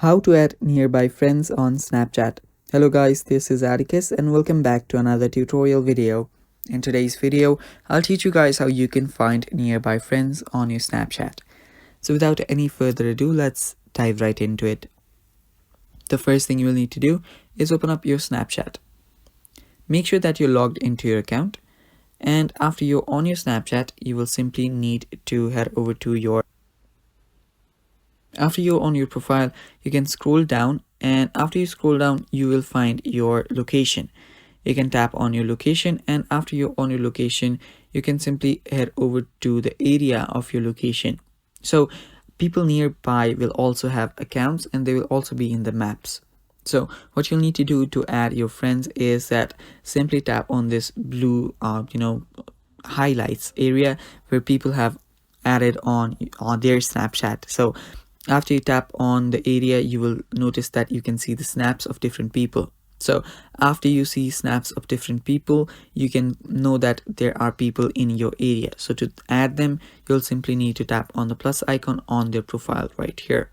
How to add nearby friends on Snapchat. Hello guys, this is Atticus and welcome back to another tutorial video. In today's video, I'll teach you guys how you can find nearby friends on your Snapchat. So without any further ado, let's dive right into it. The first thing you will need to do is open up your Snapchat. Make sure that you're logged into your account, and after you're on your Snapchat, you will simply need to head over to your After you're on your profile, you can scroll down, and after you scroll down, you will find your location. You can tap on your location, and after you're on your location, you can simply head over to the area of your location. So people nearby will also have accounts, and they will also be in the maps. So what you'll need to do to add your friends is that simply tap on this blue highlights area where people have added on their Snapchat. So after you tap on the area, you will notice that you can see the snaps of different people. So after you see snaps of different people, you can know that there are people in your area. So to add them, you'll simply need to tap on the plus icon on their profile right here.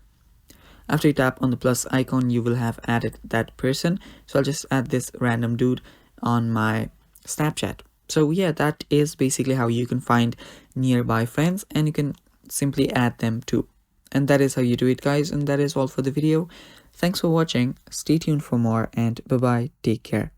After you tap on the plus icon, you will have added that person. So I'll just add this random dude on my Snapchat. So yeah, that is basically how you can find nearby friends, and you can simply add them too. And that is how you do it, guys, and that is all for the video. Thanks for watching. Stay tuned for more, and bye bye. Take care.